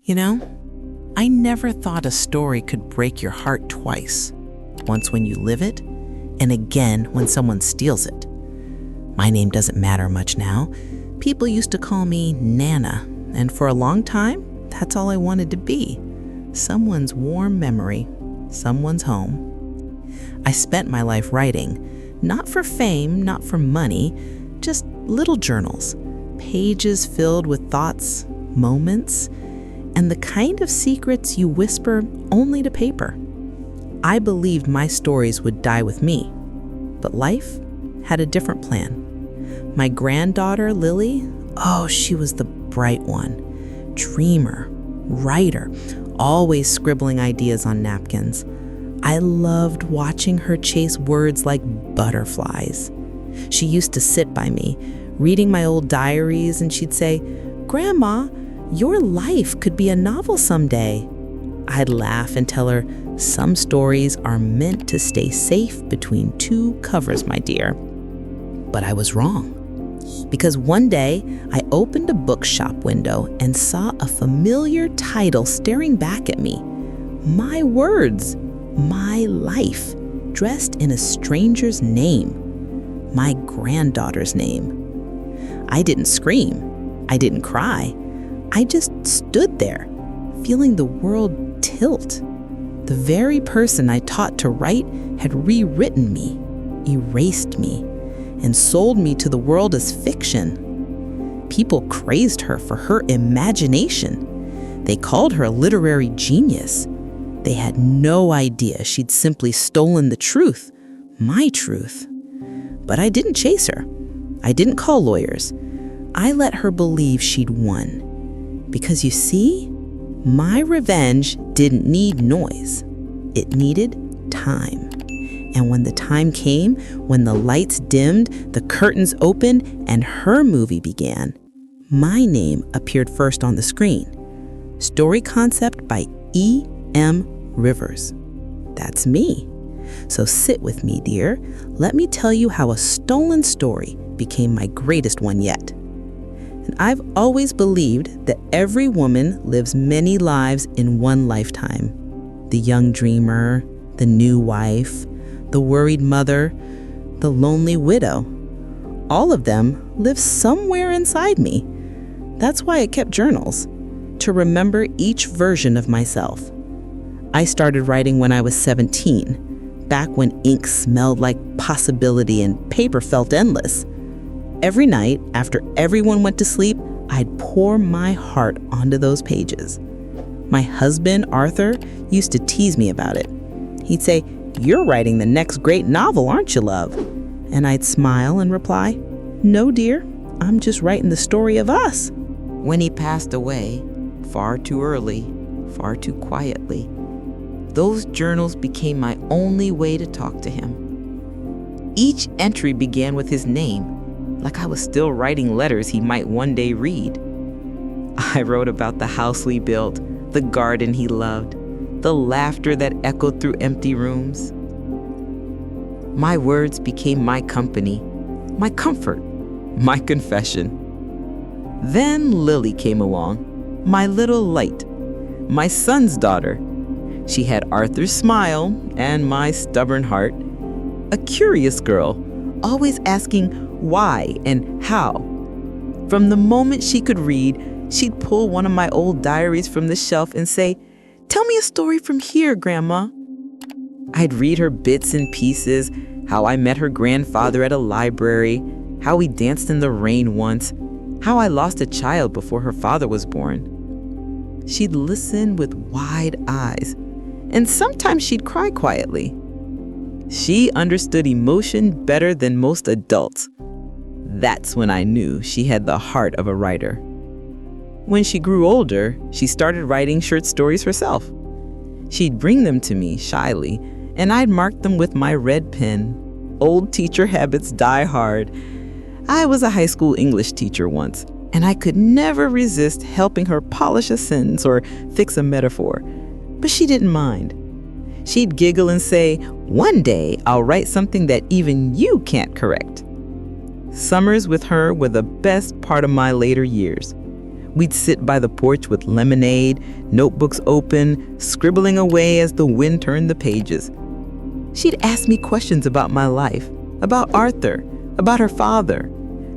You know, I never thought a story could break your heart twice. Once when you live it, and again when someone steals it. My name doesn't matter much now. People used to call me Nana, and for a long time, that's all I wanted to be. Someone's warm memory, someone's home. I spent my life writing, not for fame, not for money, just little journals, pages filled with thoughts, moments, and the kind of secrets you whisper only to paper. I believed my stories would die with me, but life had a different plan. My granddaughter, Lily, she was the bright one. Dreamer, writer, always scribbling ideas on napkins. I loved watching her chase words like butterflies. She used to sit by me, reading my old diaries, and she'd say, "Grandma, your life could be a novel someday." I'd laugh and tell her, "Some stories are meant to stay safe between two covers, my dear." But I was wrong. Because one day, I opened a bookshop window and saw a familiar title staring back at me. My words, my life, dressed in a stranger's name. My granddaughter's name. I didn't scream. I didn't cry. I just stood there, feeling the world tilt. The very person I taught to write had rewritten me, erased me, and sold me to the world as fiction. People praised her for her imagination. They called her a literary genius. They had no idea she'd simply stolen the truth, my truth. But I didn't chase her. I didn't call lawyers. I let her believe she'd won. Because you see, my revenge didn't need noise. It needed time. And when the time came, when the lights dimmed, the curtains opened, and her movie began, my name appeared first on the screen. Story concept by E.M. Rivers. That's me. So sit with me, dear. Let me tell you how a stolen story became my greatest one yet. And I've always believed that every woman lives many lives in one lifetime. The young dreamer, the new wife, the worried mother, the lonely widow. All of them live somewhere inside me. That's why I kept journals, to remember each version of myself. I started writing when I was 17, back when ink smelled like possibility and paper felt endless. Every night, after everyone went to sleep, I'd pour my heart onto those pages. My husband, Arthur, used to tease me about it. He'd say, "You're writing the next great novel, aren't you, love?" And I'd smile and reply, "No, dear, I'm just writing the story of us." When he passed away, far too early, far too quietly, those journals became my only way to talk to him. Each entry began with his name, like I was still writing letters he might one day read. I wrote about the house we built, the garden he loved, the laughter that echoed through empty rooms. My words became my company, my comfort, my confession. Then Lily came along, my little light, my son's daughter. She had Arthur's smile and my stubborn heart. A curious girl, always asking why and how. From the moment she could read, she'd pull one of my old diaries from the shelf and say, "Tell me a story from here, Grandma." I'd read her bits and pieces, how I met her grandfather at a library, how we danced in the rain once, how I lost a child before her father was born. She'd listen with wide eyes, and sometimes she'd cry quietly. She understood emotion better than most adults. That's when I knew she had the heart of a writer. When she grew older, she started writing short stories herself. She'd bring them to me shyly, and I'd mark them with my red pen. Old teacher habits die hard. I was a high school English teacher once, and I could never resist helping her polish a sentence or fix a metaphor. But she didn't mind. She'd giggle and say, "One day I'll write something that even you can't correct." Summers with her were the best part of my later years. We'd sit by the porch with lemonade, notebooks open, scribbling away as the wind turned the pages. She'd ask me questions about my life, about Arthur, about her father,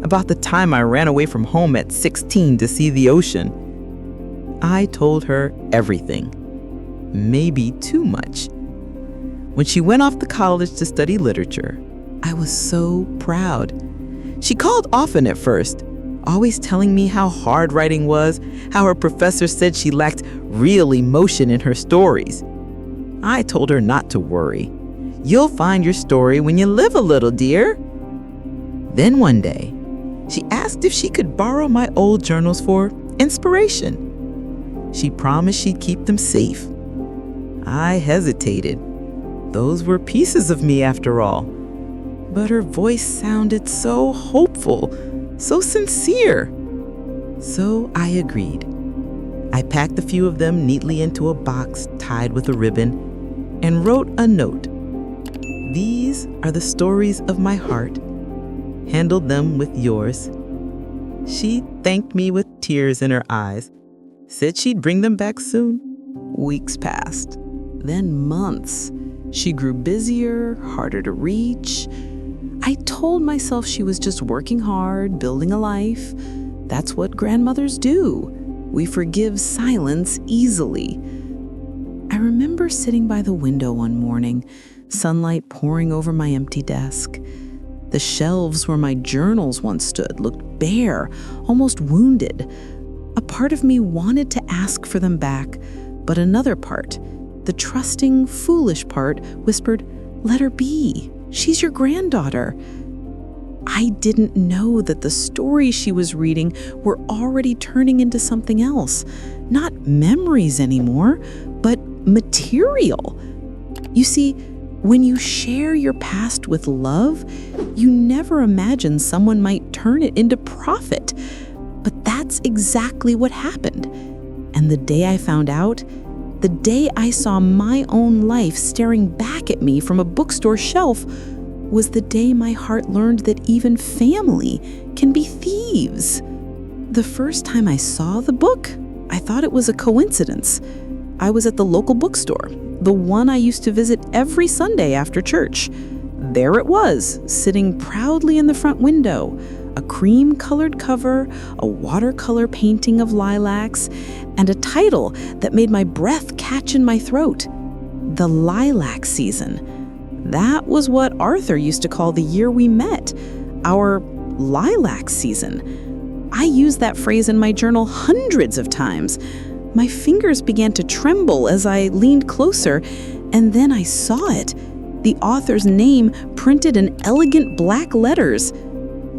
about the time I ran away from home at 16 to see the ocean. I told her everything, maybe too much. When she went off to college to study literature, I was so proud. She called often at first, always telling me how hard writing was, how her professor said she lacked real emotion in her stories. I told her not to worry. You'll find your story when you live a little, dear. Then one day, she asked if she could borrow my old journals for inspiration. She promised she'd keep them safe. I hesitated. Those were pieces of me after all. But her voice sounded so hopeful, so sincere. So I agreed. I packed a few of them neatly into a box tied with a ribbon and wrote a note. These are the stories of my heart. Handled them with yours. She thanked me with tears in her eyes, said she'd bring them back soon. Weeks passed, then months. She grew busier, harder to reach. I told myself she was just working hard, building a life. That's what grandmothers do. We forgive silence easily. I remember sitting by the window one morning, sunlight pouring over my empty desk. The shelves where my journals once stood looked bare, almost wounded. A part of me wanted to ask for them back, but another part, the trusting, foolish part, whispered, "Let her be. She's your granddaughter." I didn't know that the stories she was reading were already turning into something else. Not memories anymore, but material. You see, when you share your past with love, you never imagine someone might turn it into profit. But that's exactly what happened. And the day I found out, the day I saw my own life staring back at me from a bookstore shelf, was the day my heart learned that even family can be thieves. The first time I saw the book, I thought it was a coincidence. I was at the local bookstore, the one I used to visit every Sunday after church. There it was, sitting proudly in the front window, a cream-colored cover, a watercolor painting of lilacs, and a title that made my breath catch in my throat. The Lilac Season. That was what Arthur used to call the year we met, our lilac season. I used that phrase in my journal hundreds of times. My fingers began to tremble as I leaned closer, and then I saw it. The author's name printed in elegant black letters.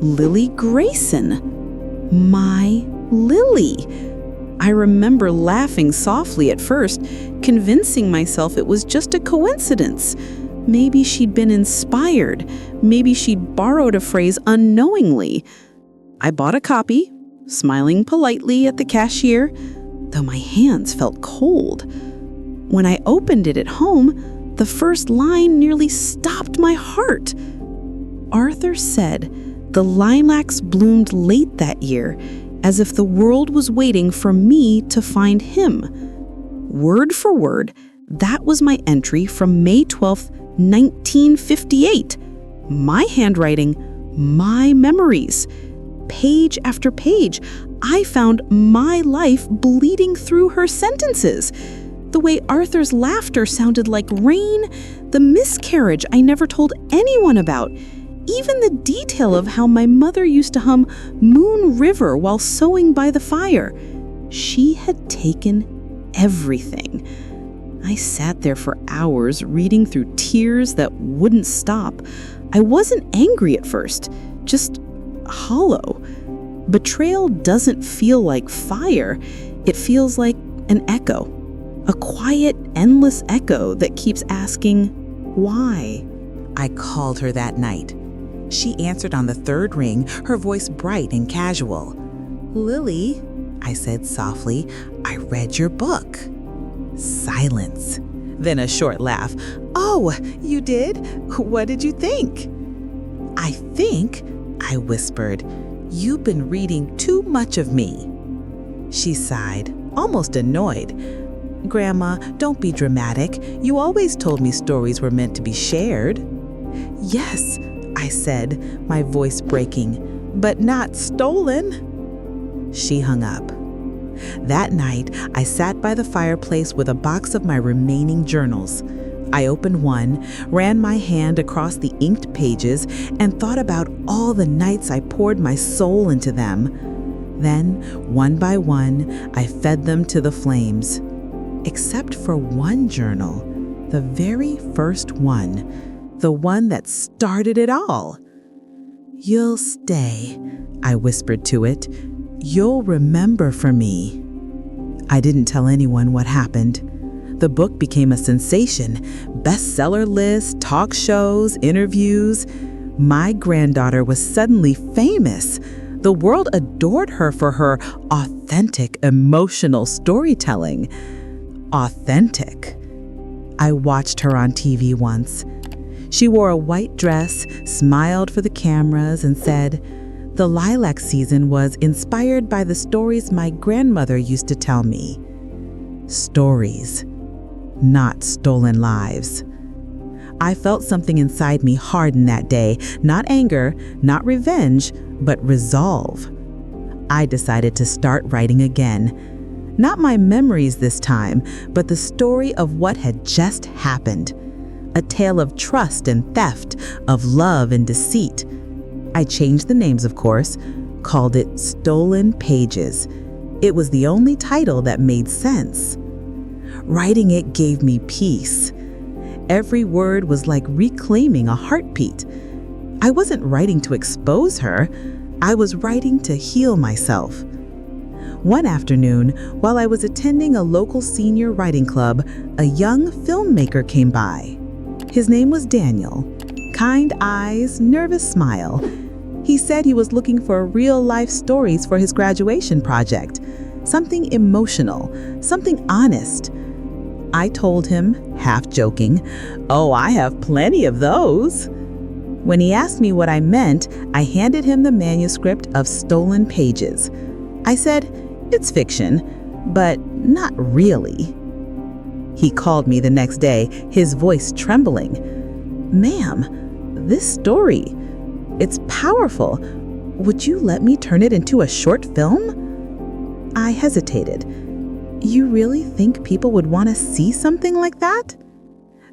Lily Grayson. My Lily. I remember laughing softly at first, convincing myself it was just a coincidence. Maybe she'd been inspired. Maybe she'd borrowed a phrase unknowingly. I bought a copy, smiling politely at the cashier, though my hands felt cold. When I opened it at home, the first line nearly stopped my heart. Arthur said the lilacs bloomed late that year, as if the world was waiting for me to find him. Word for word, that was my entry from May 12th, 1958. My handwriting, my memories. Page after page, I found my life bleeding through her sentences. The way Arthur's laughter sounded like rain, the miscarriage I never told anyone about, even the detail of how my mother used to hum Moon River while sewing by the fire. She had taken everything. I sat there for hours reading through tears that wouldn't stop. I wasn't angry at first, just hollow. Betrayal doesn't feel like fire. It feels like an echo, a quiet, endless echo that keeps asking, why? I called her that night. She answered on the third ring, her voice bright and casual. Lily, I said softly, I read your book. Silence. Then a short laugh. Oh, you did? What did you think? I think, I whispered, you've been reading too much of me. She sighed, almost annoyed. Grandma, don't be dramatic. You always told me stories were meant to be shared. Yes, I said, my voice breaking, but not stolen. She hung up. That night, I sat by the fireplace with a box of my remaining journals. I opened one, ran my hand across the inked pages, and thought about all the nights I poured my soul into them. Then, one by one, I fed them to the flames. Except for one journal, the very first one, the one that started it all. "You'll stay," I whispered to it. "You'll remember for me." I didn't tell anyone what happened. The book became a sensation. Bestseller lists, talk shows, interviews. My granddaughter was suddenly famous. The world adored her for her authentic, emotional storytelling. Authentic. I watched her on TV once. She wore a white dress, smiled for the cameras, and said, "The lilac season was inspired by the stories my grandmother used to tell me." Stories, not stolen lives. I felt something inside me harden that day, not anger, not revenge, but resolve. I decided to start writing again. Not my memories this time, but the story of what had just happened. A tale of trust and theft, of love and deceit. I changed the names, of course, called it Stolen Pages. It was the only title that made sense. Writing it gave me peace. Every word was like reclaiming a heartbeat. I wasn't writing to expose her. I was writing to heal myself. One afternoon, while I was attending a local senior writing club, a young filmmaker came by. His name was Daniel. Kind eyes, nervous smile. He said he was looking for real-life stories for his graduation project. Something emotional, something honest. I told him, half joking, "Oh, I have plenty of those." When he asked me what I meant, I handed him the manuscript of Stolen Pages. I said, "It's fiction, but not really." He called me the next day, his voice trembling. "Ma'am, this story, it's powerful. Would you let me turn it into a short film?" I hesitated. "You really think people would want to see something like that?"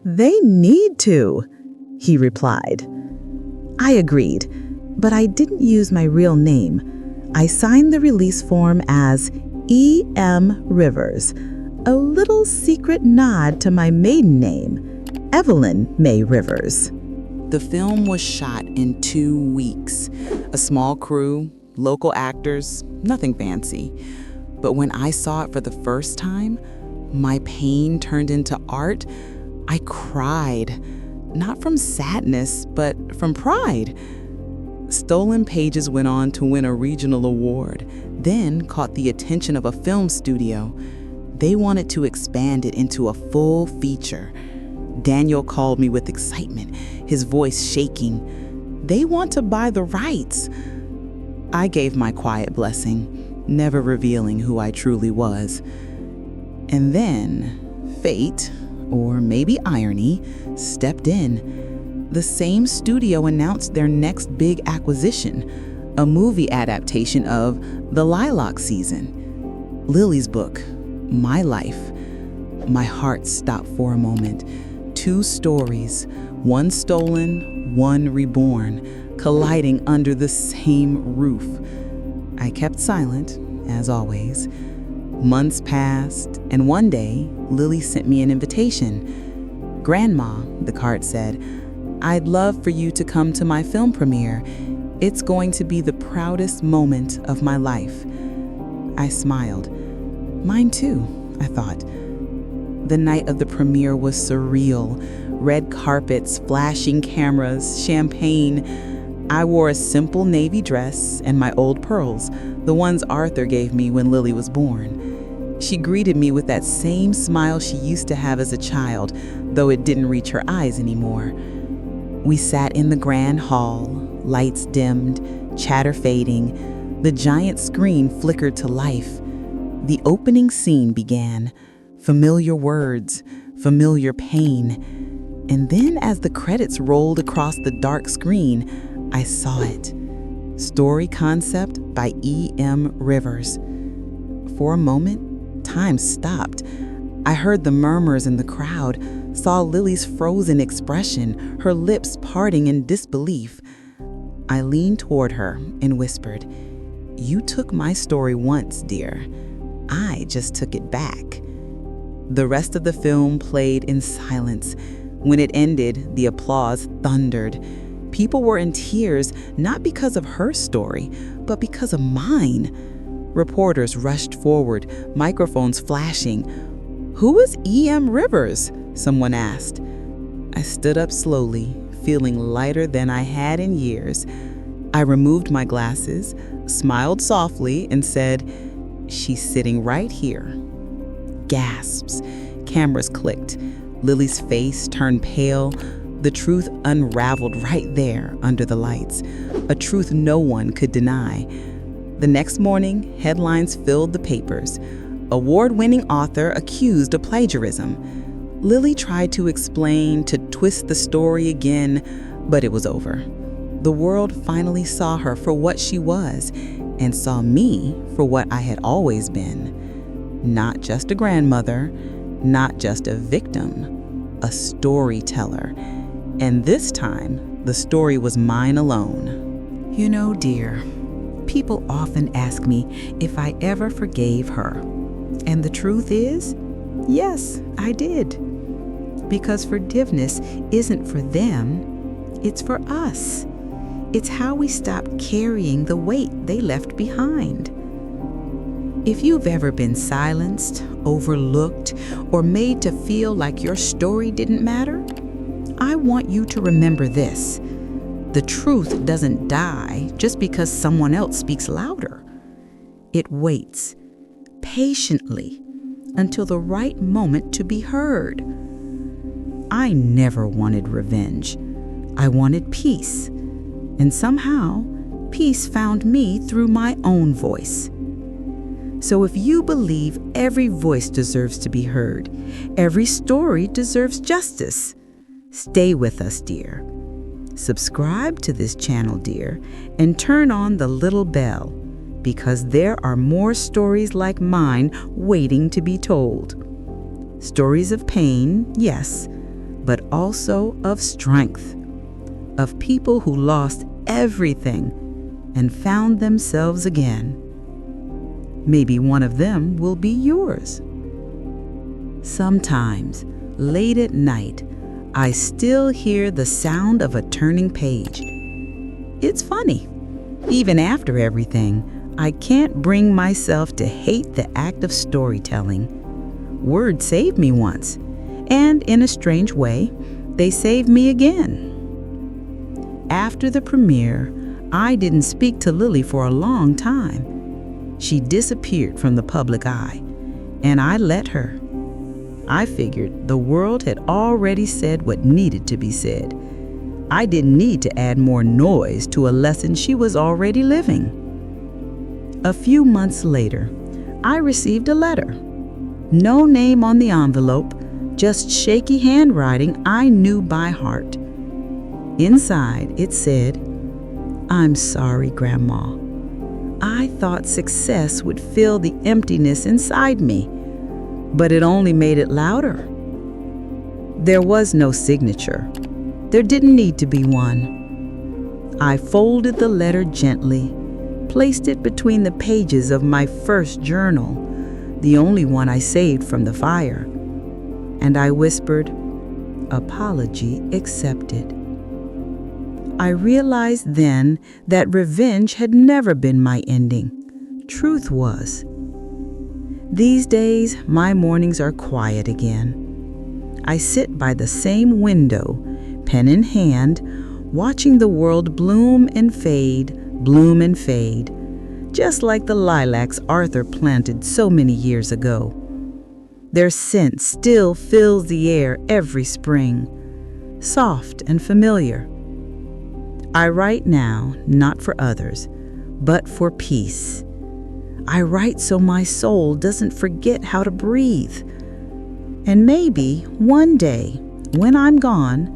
"They need to," he replied. I agreed, but I didn't use my real name. I signed the release form as E.M. Rivers, a little secret nod to my maiden name, Evelyn May Rivers. The film was shot in 2 weeks. A small crew, local actors, nothing fancy. But when I saw it for the first time, my pain turned into art. I cried, not from sadness, but from pride. Stolen Pages went on to win a regional award, then caught the attention of a film studio. They wanted to expand it into a full feature. Daniel called me with excitement, his voice shaking. They want to buy the rights. I gave my quiet blessing, never revealing who I truly was. And then, fate, or maybe irony, stepped in. The same studio announced their next big acquisition, a movie adaptation of The Lilac Season. Lily's book, my life. My heart stopped for a moment. 2 stories, one stolen, one reborn, colliding under the same roof. I kept silent, as always. Months passed, and one day, Lily sent me an invitation. "Grandma," the card said, "I'd love for you to come to my film premiere. It's going to be the proudest moment of my life." I smiled. Mine too, I thought. The night of the premiere was surreal. Red carpets, flashing cameras, champagne. I wore a simple navy dress and my old pearls, the ones Arthur gave me when Lily was born. She greeted me with that same smile she used to have as a child, though it didn't reach her eyes anymore. We sat in the grand hall, lights dimmed, chatter fading. The giant screen flickered to life. The opening scene began. Familiar words, familiar pain. And then as the credits rolled across the dark screen, I saw it. Story concept by E.M. Rivers. For a moment, time stopped. I heard the murmurs in the crowd, saw Lily's frozen expression, her lips parting in disbelief. I leaned toward her and whispered, "You took my story once, dear. I just took it back." The rest of the film played in silence. When it ended, the applause thundered. People were in tears, not because of her story, but because of mine. Reporters rushed forward, microphones flashing. "Who is E.M. Rivers?" someone asked. I stood up slowly, feeling lighter than I had in years. I removed my glasses, smiled softly, and said, "She's sitting right here." Gasps. Cameras clicked. Lily's face turned pale. The truth unraveled right there under the lights, a truth no one could deny. The next morning, headlines filled the papers. Award-winning author accused of plagiarism. Lily tried to explain, to twist the story again, but it was over. The world finally saw her for what she was, and saw me for what I had always been. Not just a grandmother, not just a victim, a storyteller. And this time, the story was mine alone. You know, dear, people often ask me if I ever forgave her. And the truth is, yes, I did. Because forgiveness isn't for them, it's for us. It's how we stop carrying the weight they left behind. If you've ever been silenced, overlooked, or made to feel like your story didn't matter, I want you to remember this. The truth doesn't die just because someone else speaks louder. It waits patiently until the right moment to be heard. I never wanted revenge. I wanted peace. And somehow, peace found me through my own voice. So if you believe every voice deserves to be heard, every story deserves justice, stay with us, dear. Subscribe to this channel, dear, and turn on the little bell, because there are more stories like mine waiting to be told. Stories of pain, yes, but also of strength, of people who lost everything and found themselves again. Maybe one of them will be yours. Sometimes, late at night, I still hear the sound of a turning page. It's funny. Even after everything, I can't bring myself to hate the act of storytelling. Words saved me once, and in a strange way, they saved me again. After the premiere, I didn't speak to Lily for a long time. She disappeared from the public eye, and I let her. I figured the world had already said what needed to be said. I didn't need to add more noise to a lesson she was already living. A few months later, I received a letter. No name on the envelope, just shaky handwriting I knew by heart. Inside, it said, "I'm sorry, Grandma. I thought success would fill the emptiness inside me, but it only made it louder." There was no signature. There didn't need to be one. I folded the letter gently, placed it between the pages of my first journal, the only one I saved from the fire, and I whispered, "Apology accepted." I realized then that revenge had never been my ending. Truth was. These days, my mornings are quiet again. I sit by the same window, pen in hand, watching the world bloom and fade, just like the lilacs Arthur planted so many years ago. Their scent still fills the air every spring, soft and familiar. I write now, not for others, but for peace. I write so my soul doesn't forget how to breathe. And maybe one day, when I'm gone,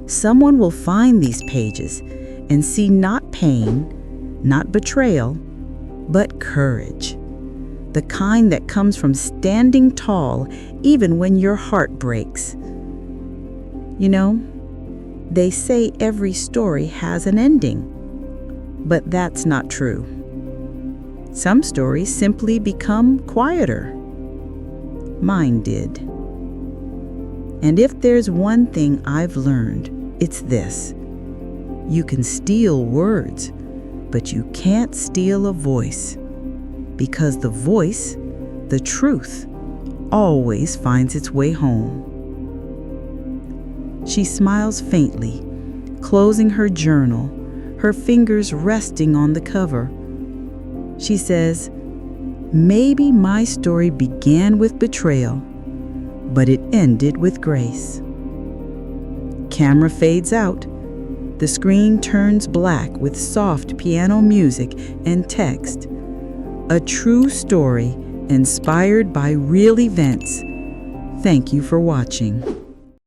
someone will find these pages and see not pain, not betrayal, but courage. The kind that comes from standing tall even when your heart breaks. You know, they say every story has an ending, but that's not true. Some stories simply become quieter. Mine did. And if there's one thing I've learned, it's this. You can steal words, but you can't steal a voice. Because the voice, the truth, always finds its way home. She smiles faintly, closing her journal, her fingers resting on the cover. She says, "Maybe my story began with betrayal, but it ended with grace." Camera fades out. The screen turns black with soft piano music and text. A true story inspired by real events. Thank you for watching.